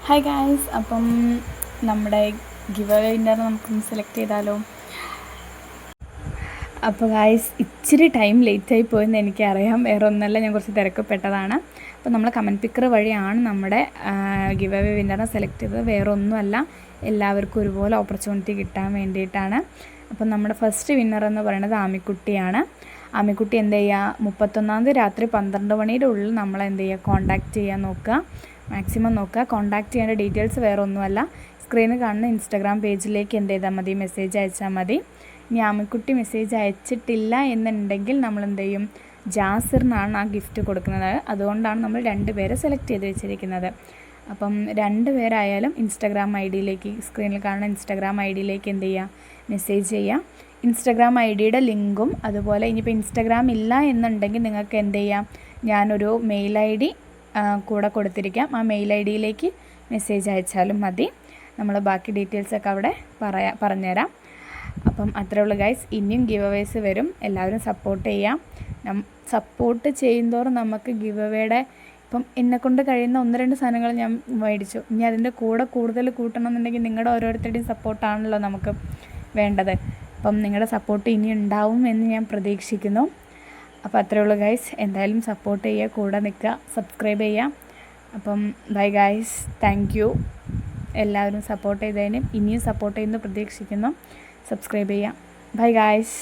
Hi guys, അപ്പം നമ്മുടെ give away winner നമുക്കൊന്ന് സെലക്ട് ചെയ്താലോ. അപ്പോൾ ഗായ്സ്, ഇച്ചിരി ടൈം ലേറ്റായി പോയെന്ന് എനിക്കറിയാം. വേറെ ഒന്നല്ല, ഞാൻ കുറച്ച് തിരക്കപ്പെട്ടതാണ്. അപ്പോൾ നമ്മൾ കമൻറ്റ് പിക്കർ വഴിയാണ് നമ്മുടെ ഗിവ് അവേ വിന്നറിനെ സെലക്ട് ചെയ്തത്. വേറെ ഒന്നുമല്ല, എല്ലാവർക്കും ഒരുപോലെ ഓപ്പർച്യൂണിറ്റി കിട്ടാൻ വേണ്ടിയിട്ടാണ്. അപ്പം നമ്മുടെ ഫസ്റ്റ് വിന്നർ എന്ന് പറയുന്നത് ആമിക്കുട്ടിയാണ്. ആമിക്കുട്ടി എന്ത് ചെയ്യുക, 31-ാം തീയതി രാത്രി 12 മണിയുടെ ഉള്ളിൽ നമ്മൾ എന്ത് ചെയ്യുക, കോൺടാക്റ്റ് ചെയ്യാൻ നോക്കുക, മാക്സിമം നോക്കുക. കോൺടാക്റ്റ് ചെയ്യേണ്ട ഡീറ്റെയിൽസ് വേറെ ഒന്നുമല്ല, സ്ക്രീനിൽ കാണുന്ന ഇൻസ്റ്റാഗ്രാം പേജിലേക്ക് എന്ത് ചെയ്താൽ മതി, മെസ്സേജ് അയച്ചാൽ മതി. ഇനി ആമിക്കുട്ടി മെസ്സേജ് അയച്ചിട്ടില്ല എന്നുണ്ടെങ്കിൽ നമ്മൾ എന്ത് ചെയ്യും, ജാസിറിനാണ് ആ ഗിഫ്റ്റ് കൊടുക്കുന്നത്. അതുകൊണ്ടാണ് നമ്മൾ 2 പേരെ സെലക്ട് ചെയ്ത് വെച്ചിരിക്കുന്നത്. അപ്പം 2 പേരായാലും ഇൻസ്റ്റാഗ്രാം ഐ ഡിയിലേക്ക്, സ്ക്രീനിൽ കാണുന്ന ഇൻസ്റ്റാഗ്രാം ഐ ഡിയിലേക്ക് എന്ത് ചെയ്യുക, മെസ്സേജ് ചെയ്യുക. ഇൻസ്റ്റാഗ്രാം ഐ ഡിയുടെ ലിങ്കും അതുപോലെ ഇനിയിപ്പോൾ ഇൻസ്റ്റാഗ്രാം ഇല്ല എന്നുണ്ടെങ്കിൽ നിങ്ങൾക്ക് എന്ത് ചെയ്യാം, ഞാനൊരു മെയിൽ ഐ ഡി കൂടെ കൊടുത്തിരിക്കാം. ആ മെയിൽ ഐ ഡിയിലേക്ക് മെസ്സേജ് അയച്ചാലും മതി. നമ്മൾ ബാക്കി ഡീറ്റെയിൽസൊക്കെ അവിടെ പറഞ്ഞുതരാം. അപ്പം അത്രേ ഉള്ളൂ ഗൈസ്. ഇനിയും ഗിവ് അവേസ് വരും, എല്ലാവരും സപ്പോർട്ട് ചെയ്യാം. സപ്പോർട്ട് ചെയ്യുന്തോറും നമുക്ക് ഗിവ് അവേയുടെ ഇപ്പം എന്നെക്കൊണ്ട് കഴിയുന്ന 1-2 സാധനങ്ങൾ ഞാൻ മേടിച്ചു. ഇനി അതിൻ്റെ കൂടെ കൂടുതൽ കൂട്ടണം എന്നുണ്ടെങ്കിൽ നിങ്ങളുടെ ഓരോരുത്തരുടെയും സപ്പോർട്ടാണല്ലോ നമുക്ക് വേണ്ടത്. അപ്പം നിങ്ങളുടെ സപ്പോർട്ട് ഇനി ഉണ്ടാവും എന്ന് ഞാൻ പ്രതീക്ഷിക്കുന്നു. അപ്പോൾ അത്രേ ഉള്ളൂ ഗൈസ്. എന്തായാലും സപ്പോർട്ട് ചെയ്യുക, കൂടെ നിൽക്കുക, സബ്സ്ക്രൈബ് ചെയ്യുക. അപ്പം ബൈ ഗൈസ്, താങ്ക് യു. എല്ലാവരും സപ്പോർട്ട് ചെയ്തതിനും ഇനിയും സപ്പോർട്ട് ചെയ്യുന്നു പ്രതീക്ഷിക്കുന്നു. സബ്സ്ക്രൈബ് ചെയ്യുക. Bye guys.